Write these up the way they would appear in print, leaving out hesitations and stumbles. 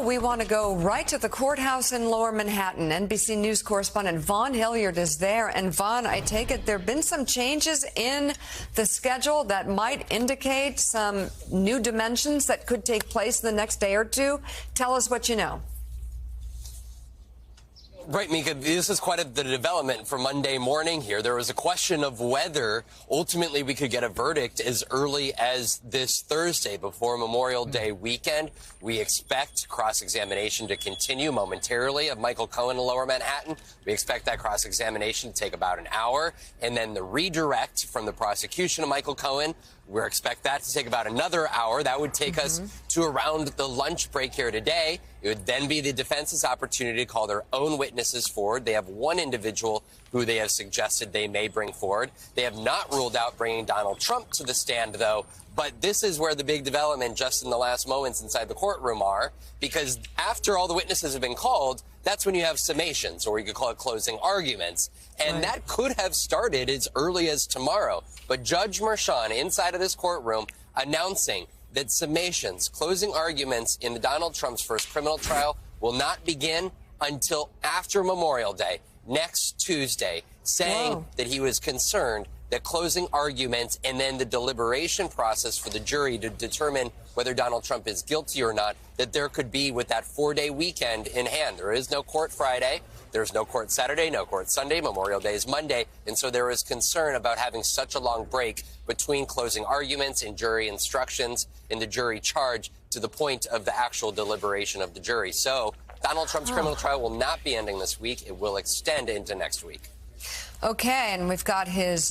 We want to go right to the courthouse in Lower Manhattan. NBC News correspondent Vaughn Hilliard is there. And Vaughn, I take it there have been some changes in the schedule that might indicate some new dimensions that could take place in the next day or two. Tell us what you know. Right, Mika, this is quite the development for Monday morning here. There was a question of whether ultimately we could get a verdict as early as this Thursday before Memorial Day weekend. We expect cross-examination to continue momentarily of Michael Cohen in Lower Manhattan. We expect that cross-examination to take about an hour. And then the redirect from the prosecution of Michael Cohen, we expect that to take about another hour. That would take us to around the lunch break here today. It would then be the defense's opportunity to call their own witnesses forward. They have one individual who they have suggested they may bring forward. They have not ruled out bringing Donald Trump to the stand, though. But this is where the big development just in the last moments inside the courtroom are, because after all the witnesses have been called, that's when you have summations, or you could call it closing arguments. And that could have started as early as tomorrow. But Judge Merchan inside of this courtroom announcing that summations, closing arguments in the Donald Trump's first criminal trial will not begin until after Memorial Day, next Tuesday, saying that he was concerned that closing arguments and then the deliberation process for the jury to determine whether Donald Trump is guilty or not, that there could be with that 4-day weekend in hand. There is no court Friday. There's no court Saturday, no court Sunday. Memorial Day is Monday. And so there is concern about having such a long break between closing arguments and jury instructions and the jury charge to the point of the actual deliberation of the jury. So Donald Trump's criminal trial will not be ending this week. It will extend into next week. Okay, and we've got his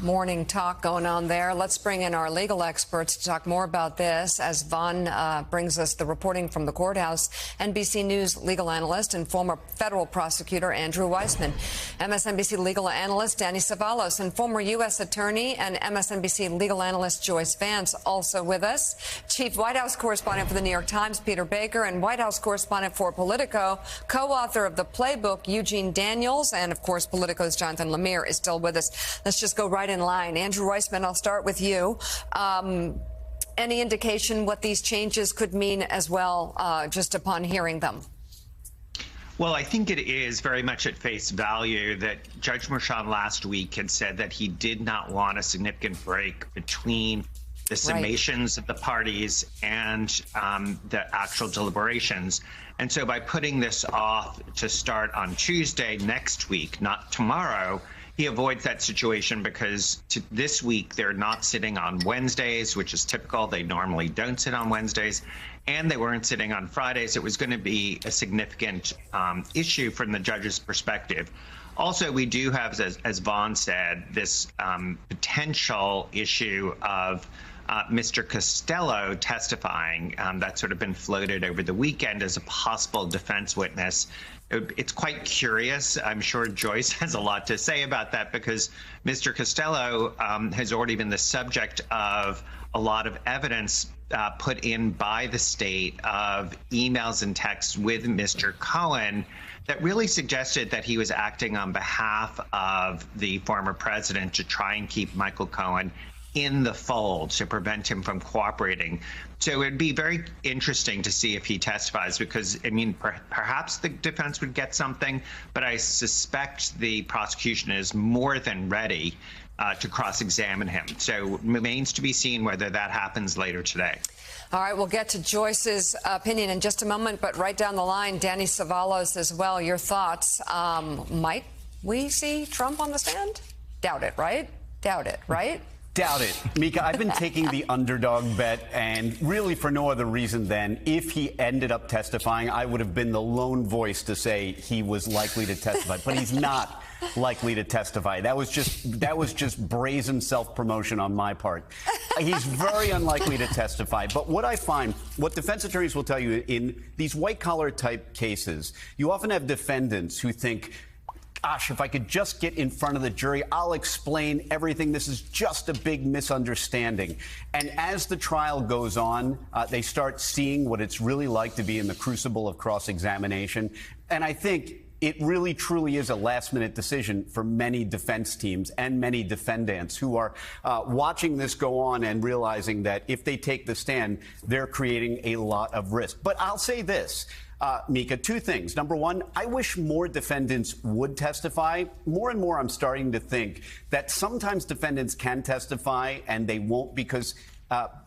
morning talk going on there. Let's bring in our legal experts to talk more about this as Vaughn brings us the reporting from the courthouse. NBC News legal analyst and former federal prosecutor Andrew Weissmann, MSNBC legal analyst Danny Cevallos, and former U.S. attorney and MSNBC legal analyst Joyce Vance also with us. Chief White House correspondent for the New York Times, Peter Baker, and White House correspondent for Politico, co-author of the Playbook, Eugene Daniels, and, of course, Politico's Jonathan Lemire is still with us. Let's just go right in line. Andrew Weissmann, I'll start with you. Any indication what these changes could mean as well, just upon hearing them? Well, I think it is very much at face value that Judge Merchan last week had said that he did not want a significant break between the summations of the parties and the actual deliberations. And so by putting this off to start on Tuesday next week, not tomorrow, he avoids that situation because this week they're not sitting on Wednesdays, which is typical. They normally don't sit on Wednesdays, and they weren't sitting on Fridays. It was going to be a significant issue from the judge's perspective. Also, we do have, as Vaughn said, this potential issue of Mr. Costello testifying. That's sort of been floated over the weekend as a possible defense witness. It's quite curious. I'm sure Joyce has a lot to say about that because Mr. Costello has already been the subject of a lot of evidence put in by the state of emails and texts with Mr. Cohen that really suggested that he was acting on behalf of the former president to try and keep Michael Cohen in the fold to prevent him from cooperating. So it'd be very interesting to see if he testifies because, I mean, perhaps the defense would get something, but I suspect the prosecution is more than ready to cross-examine him. So it remains to be seen whether that happens later today. All right, we'll get to Joyce's opinion in just a moment, but right down the line, Danny Cevallos as well. Your thoughts. Might we see Trump on the stand? Doubt it, right? Doubt it, right? Doubt it. Mika, I've been taking the underdog bet, and really for no other reason than if he ended up testifying, I would have been the lone voice to say he was likely to testify. But he's not likely to testify. That was just brazen self-promotion on my part. He's very unlikely to testify. But what I find, what defense attorneys will tell you in these white-collar type cases, you often have defendants who think, gosh, if I could just get in front of the jury, I'll explain everything. This is just a big misunderstanding. And as the trial goes on, they start seeing what it's really like to be in the crucible of cross-examination. And I think it really truly is a last-minute decision for many defense teams and many defendants who are watching this go on and realizing that if they take the stand, they're creating a lot of risk. But I'll say this. Mika, two things. Number one, I wish more defendants would testify. More and more, I'm starting to think that sometimes defendants can testify and they won't because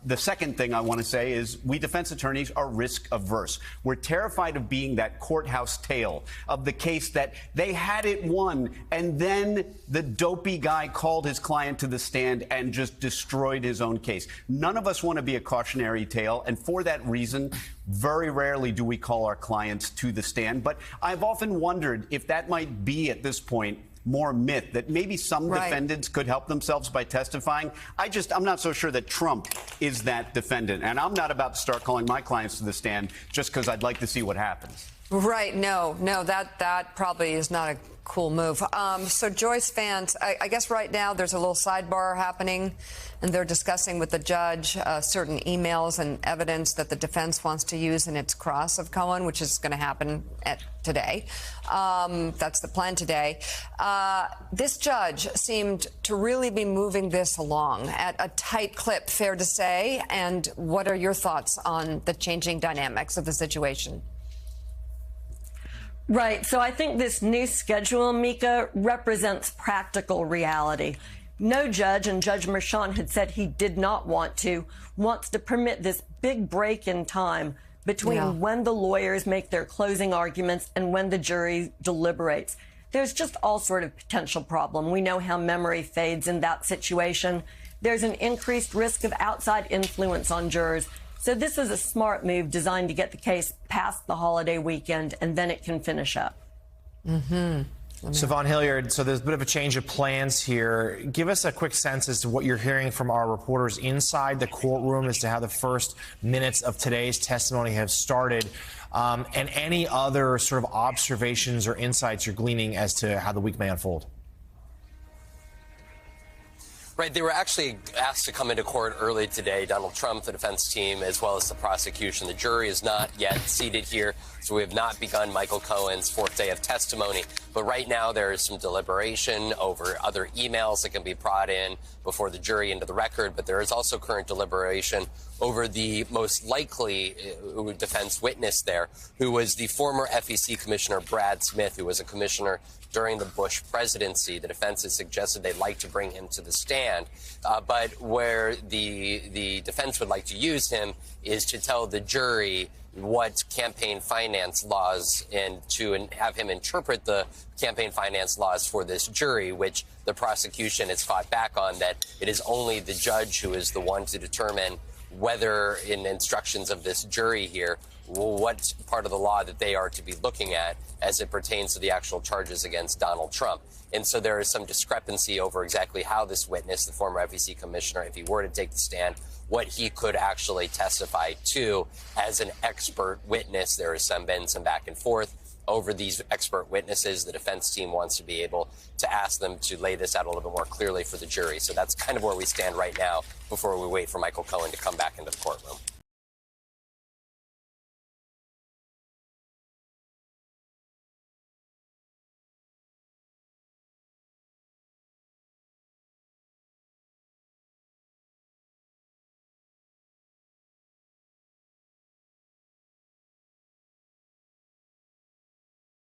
the second thing I want to say is we defense attorneys are risk averse. We're terrified of being that courthouse tale of the case that they had it won and then the dopey guy called his client to the stand and just destroyed his own case. None of us want to be a cautionary tale. And for that reason, very rarely do we call our clients to the stand. But I've often wondered if that might be at this point more myth, that maybe some defendants could help themselves by testifying. I'm not so sure that Trump is that defendant. And I'm not about to start calling my clients to the stand just because I'd like to see what happens. Right. No, that probably is not a cool move. So Joyce fans, I guess right now there's a little sidebar happening and they're discussing with the judge certain emails and evidence that the defense wants to use in its cross of Cohen, which is going to happen today. That's the plan today. This judge seemed to really be moving this along at a tight clip, fair to say. And what are your thoughts on the changing dynamics of the situation? Right. So I think this new schedule, Mika, represents practical reality. No judge, and Judge Merchan had said he did not wants to permit this big break in time between when the lawyers make their closing arguments and when the jury deliberates. There's just all sort of potential problem. We know how memory fades in that situation. There's an increased risk of outside influence on jurors. So this is a smart move designed to get the case past the holiday weekend, and then it can finish up. So, Von Hilliard, so there's a bit of a change of plans here. Give us a quick sense as to what you're hearing from our reporters inside the courtroom as to how the first minutes of today's testimony have started, and any other sort of observations or insights you're gleaning as to how the week may unfold. Right. They were actually asked to come into court early today. Donald Trump, the defense team, as well as the prosecution. The jury is not yet seated here, so we have not begun Michael Cohen's fourth day of testimony. But right now there is some deliberation over other emails that can be brought in before the jury into the record. But there is also current deliberation over the most likely defense witness there, who was the former FEC Commissioner Brad Smith, who was a commissioner during the Bush presidency. The defense has suggested they'd like to bring him to the stand, but where the defense would like to use him is to tell the jury what campaign finance laws and to have him interpret the campaign finance laws for this jury, which the prosecution has fought back on, that it is only the judge who is the one to determine whether in instructions of this jury here, what part of the law that they are to be looking at as it pertains to the actual charges against Donald Trump. And so there is some discrepancy over exactly how this witness, the former FEC commissioner, if he were to take the stand, what he could actually testify to as an expert witness. There has been some back and forth over these expert witnesses. The defense team wants to be able to ask them to lay this out a little bit more clearly for the jury. So that's kind of where we stand right now before we wait for Michael Cohen to come back into the courtroom.